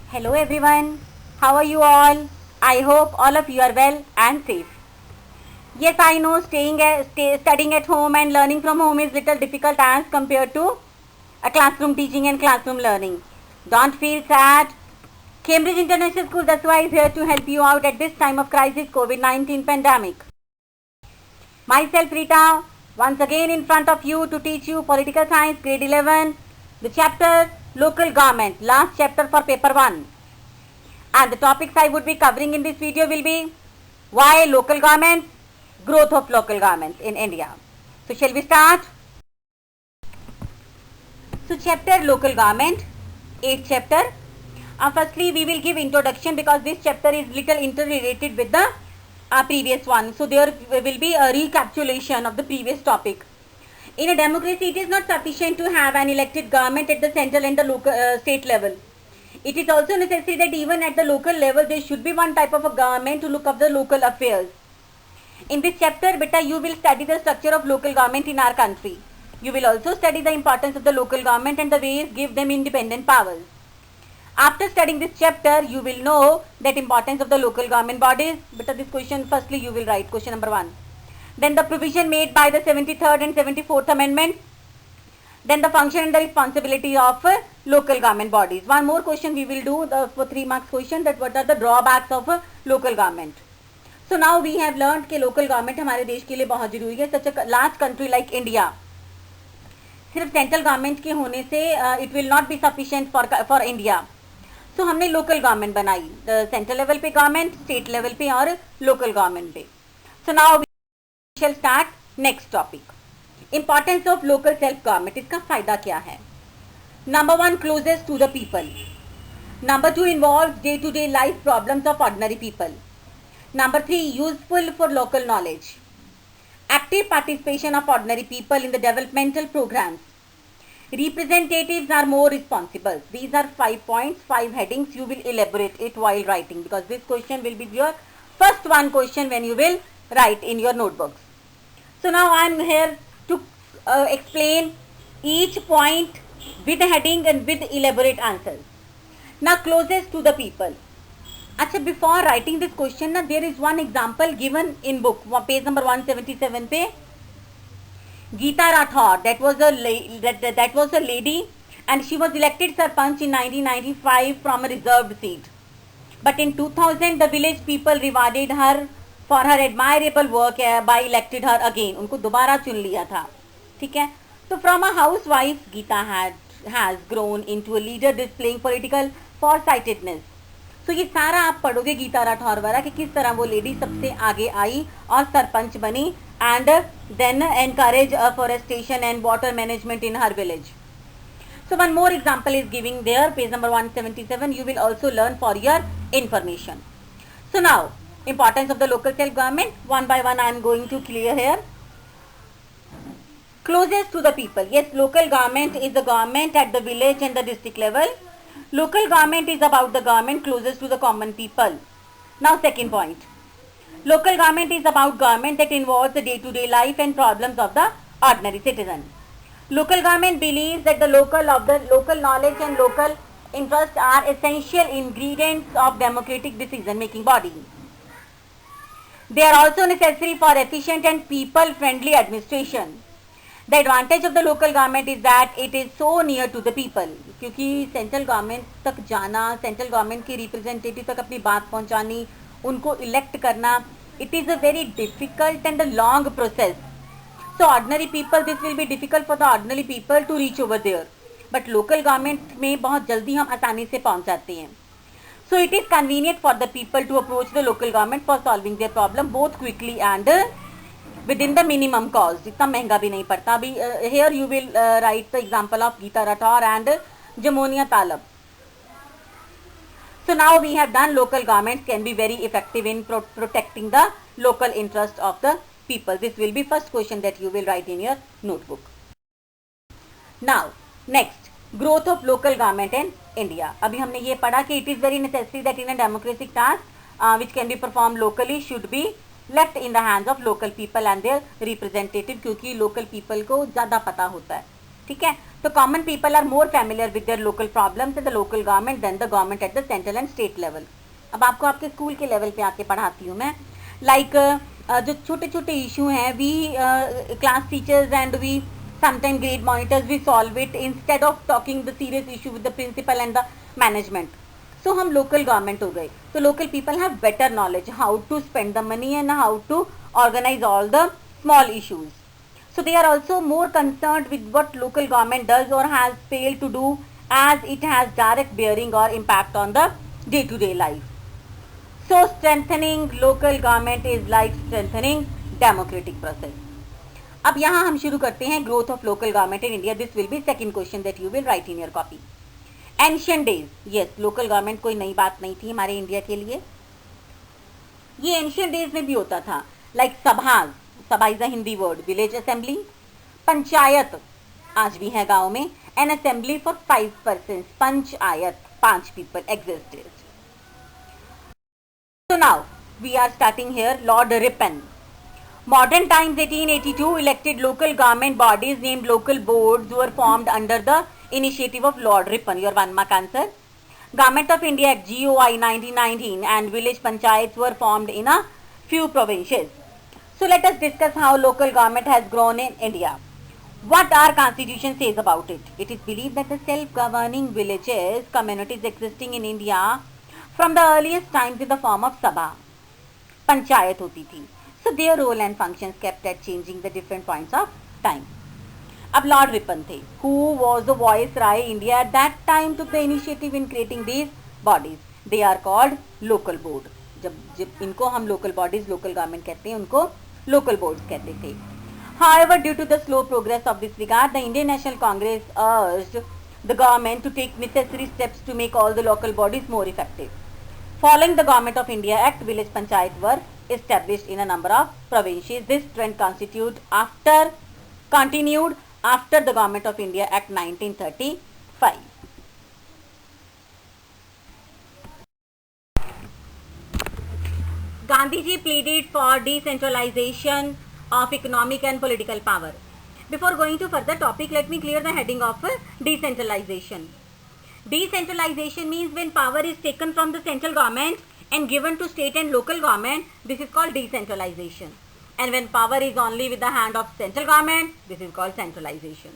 Hello everyone, how are you all? I hope all of you are well and safe. Yes, I know studying at home and learning from home is little difficult as compared to a classroom teaching and classroom learning. Don't feel sad. Cambridge International School, that's why is here to help you out at this time of crisis COVID-19 pandemic. Myself Rita, once again in front of you to teach you political science grade 11, the chapter local government, last chapter for paper 1. And the topics I would be covering in this video will be why local governments, growth of local governments in India. So shall we start? So chapter local government, 8th chapter. Firstly we will give introduction because this chapter is little interrelated with the previous one. So there will be a recapitulation of the previous topic. In a democracy, it is not sufficient to have an elected government at the central and the local state level. It is also necessary that even at the local level, there should be one type of a government to look after local affairs. In this chapter, beta, you will study the structure of local government in our country. You will also study the importance of the local government and the ways give them independent powers. After studying this chapter, you will know that importance of the local government bodies. Beta, this question, firstly, you will write question number 1. Then the provision made by the 73rd and 74th amendments. Then the function and the responsibility of local government bodies. One more question we will do for 3 marks question, that what are the drawbacks of local government. So now we have learned कि local government हमारे देश के लिए बहुत जरूरी है. Such a large country like India, सिर्फ central government के होने से it will not be sufficient for India. So हमने local government बनाई, सेंट्रल लेवल पे गवर्नमेंट, स्टेट लेवल पे और लोकल गवर्नमेंट पे. So now we shall start next topic. Importance of local self government. इसका फायदा क्या है? Number 1, closest to the people. Number 2, involves day to day life problems of ordinary people. Number 3, useful for local knowledge. Active participation of ordinary people in the developmental programs. Representatives are more responsible. These are 5 points, 5 headings. You will elaborate it while writing because this question will be your first one question when you will write in your notebooks. So now I am here to explain each point with heading and with elaborate answers. Now closest to the people. अच्छा, before writing this question ना, there is one example given in book, page number 177 पे. Geeta Rathore, that was a lady and she was elected Sarpanch in 1995 from a reserved seat. But in 2000 the village people rewarded her for her admirable work by elected her again. उनको दोबारा चुन लिया था. ठीक है. तो from a housewife, Geeta has grown into a leader displaying political foresightedness. तो ये सारा आप पढ़ोगे गीता राठौर वाला कि किस तरह वो लेडी सबसे आगे आई और सरपंच बनी and then encourage afforestation and water management in her village. So one more example is giving there, page number 177. You will also learn for your information. So now, importance of the local self-government, one by one I am going to clear here. Closest to the people. Yes, local government is the government at the village and the district level. Local government is about the government closest to the common people. Now second point. Local government is about government that involves the day-to-day life and problems of the ordinary citizen. Local government believes that the local knowledge and local interest are essential ingredients of democratic decision-making body. They are also necessary for efficient and people-friendly administration. The advantage of the local government is that it is so near to the people. क्योंकि central government तक जाना, central government के representative तक अपनी बात पहुंचानी, उनको elect करना, it is a very difficult and a long process. So ordinary people, this will be difficult for the ordinary people to reach over there. But local government में बहुत जल्दी हम आसानी से पहुंच जाते हैं. So it is convenient for the people to approach the local government for solving their problem both quickly and within the minimum cost. इतना महंगा भी नहीं पड़ता. अभी here you will write the example of Geeta Rathore and Jamonia Talab. So now we have done local governments can be very effective in protecting the local interest of the people. This will be first question that you will write in your notebook. Now next, growth of local government in India. अभी हमने ये पढ़ा कि it is very necessary that in a democratic task which can be performed locally should be left in the hands of local people and their representative, क्योंकि local people को ज़्यादा पता होता है. ठीक है. So common people are more familiar with their local problems and the local government than the government at the central and state level. अब आपको आपके स्कूल के लेवल पे आके पढ़ाती हूँ मैं. Like जो छोटे छोटे इशू हैं, we class teachers and we sometimes grade monitors, we solve it instead of talking the serious issue with the principal and the management. So हम local government हो गए. So local people have better knowledge how to spend the money and how to organize all the small issues. So they are also more concerned with what local government does or has failed to do, as it has direct bearing or impact on the day-to-day life. So strengthening local government is like strengthening democratic process. अब यहाँ हम शुरू करते हैं growth of local government in India. This will be second question that you will write in your copy. Ancient days, yes, local government कोई नई बात नहीं थी हमारे इंडिया के लिए. ये ancient days में भी होता था. Like सभा, सभा is a Hindi word, village assembly. Panchayat आज भी है गांव में. N assembly for 5 persons, panchayat 5 people existed. So now we are starting here. Lord Ripon. Modern times 1882 elected local government bodies named local boards were formed under the initiative of Lord Ripon. Your 1 mark answer. Government of India Act GOI 1919 and village panchayats were formed in a few provinces. So let us discuss how local government has grown in India. What our constitution says about it. It is believed that the self-governing villages, communities existing in India from the earliest times in the form of sabha, panchayat hoti thi. So their role and functions kept at changing the different points of time. अब Lord Ripon थे, who was the viceroy India at that time, took the initiative in creating these bodies. They are called local board. जब इनको हम local bodies, local government कहते हैं, उनको local boards कहते थे. However, due to the slow progress of this regard, the Indian National Congress urged the government to take necessary steps to make all the local bodies more effective. Following the Government of India Act, village panchayat were established in a number of provinces. This trend continued after the Government of India Act 1935. Gandhiji pleaded for decentralization of economic and political power. Before going to further topic, let me clear the heading of decentralization. Decentralization means when power is taken from the central government and given to state and local government, this is called decentralization. And when power is only with the hand of central government, this is called centralization.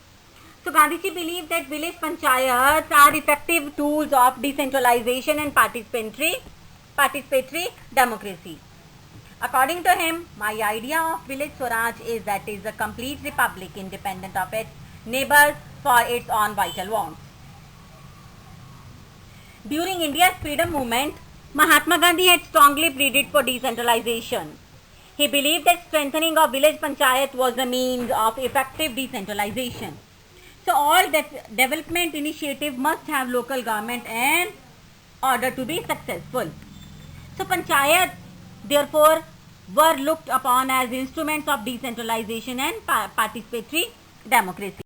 So Gandhiji believed that village panchayats are effective tools of decentralization and participatory democracy. According to him, my idea of village Swaraj is that it is a complete republic independent of its neighbors for its own vital wants. During India's freedom movement, Mahatma Gandhi had strongly pleaded for decentralization. He believed that strengthening of village panchayat was the means of effective decentralization. So all that development initiative must have local government in order to be successful. So panchayat therefore were looked upon as instruments of decentralization and participatory democracy.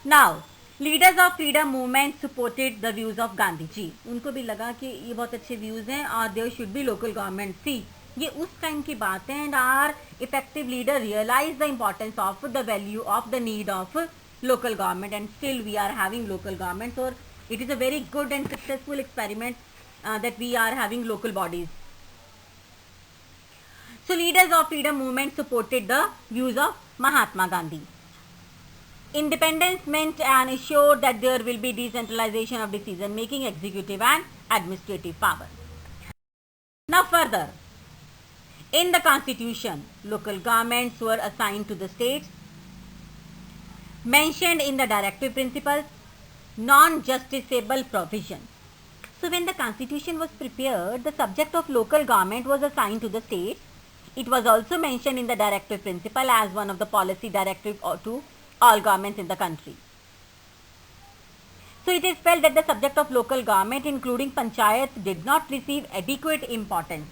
Now, leaders of freedom movement supported the views of Gandhi ji. उनको भी लगा कि ये बहुत अच्छे views हैं और there should be local government. See, ये उस टाइम की बात है and our effective leader realized the importance of the value of the need of local government, and still we are having local government. So it is a very good and successful experiment that we are having local bodies. So leaders of freedom movement supported the views of Mahatma Gandhi. Independence meant and assured that there will be decentralization of decision making, executive and administrative power. Now further, in the constitution, local governments were assigned to the states, mentioned in the directive principles, non-justiciable provision. So when the constitution was prepared, the subject of local government was assigned to the states. It was also mentioned in the directive principle as one of the policy directives to all governments in the country. So it is felt that the subject of local government including panchayats did not receive adequate importance.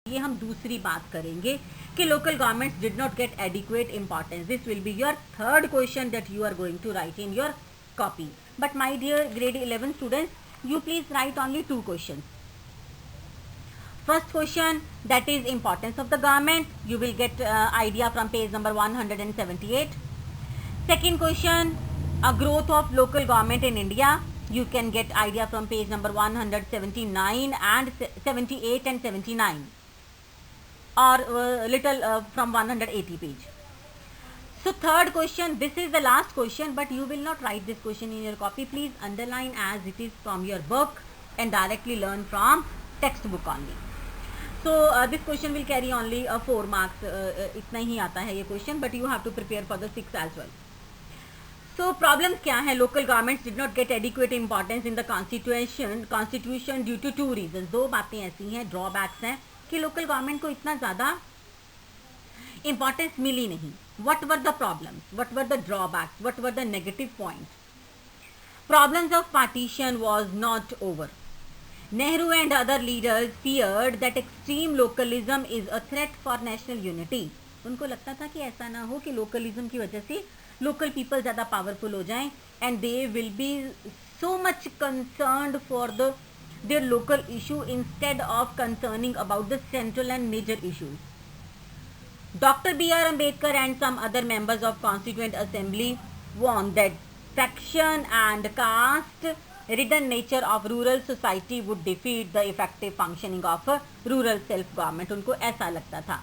ये हम दूसरी बात करेंगे कि local governments did not get adequate importance. This will be your third question that you are going to write in your copy. But my dear grade 11 students, you please write only 2 questions. First question, that is importance of the government. You will get idea from page number 178. Second question, a growth of local government in India. You can get idea from page number 179 and 78 and 79, or little from 180 page. So third question, this is the last question, but you will not write this question in your copy. Please underline as it is from your book and directly learn from textbook only. So this question will carry only 4 marks. इतना ही आता है ये question, but you have to prepare for the 6 as well. So problems क्या है? Local governments did not get adequate importance in the constitution due to 2 reasons. 2 बातें ऐसी हैं, drawbacks हैं कि local government को इतना ज़्यादा importance मिली नहीं. What were the problems? What were the drawbacks? What were the negative points? Problems of partition was not over. Nehru and other leaders feared that extreme localism is a threat for national unity. उनको लगता था कि ऐसा ना हो कि localism की वजह से local people ज़्यादा powerful हो जाएं and they will be so much concerned for their local issue instead of concerning about the central and major issues. Dr. B.R. Ambedkar and some other members of Constituent Assembly warned that section and caste-ridden nature of rural society would defeat the effective functioning of rural self-government. उनको ऐसा लगता था.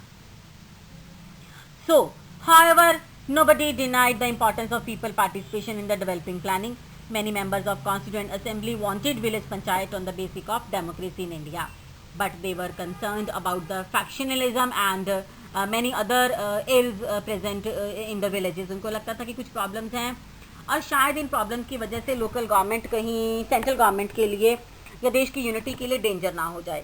So, however, nobody denied the importance of people participation in the developing planning. Many members of Constituent Assembly wanted village panchayat on the basis of democracy in India, but they were concerned about the factionalism and many other ills present in the villages. उनको लगता था कि कुछ problems हैं और शायद इन problem की वजह से लोकल गवर्नमेंट कहीं सेंट्रल गवर्नमेंट के लिए या देश की यूनिटी के लिए डेंजर ना हो जाए.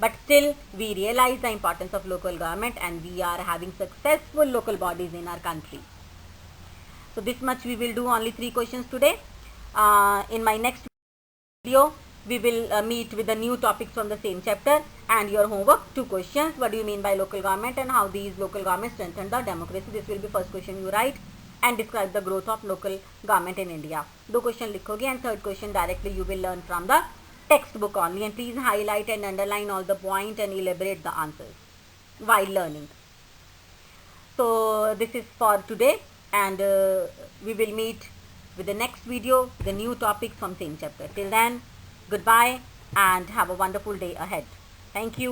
But still we realize the importance of local government and we are having successful local bodies in our country. So this much we will do, only 3 questions today. In my next video we will meet with the new topics from the same chapter, and your homework 2 questions. What do you mean by local government and how these local governments strengthen the democracy? This will be first question you write, and describe the growth of local government in India. 2 question लिखोगे and third question directly you will learn from the textbook only, and please highlight and underline all the point and elaborate the answers while learning. So this is for today, and we will meet with the next video, the new topics from same chapter. Till then, goodbye and have a wonderful day ahead. Thank you.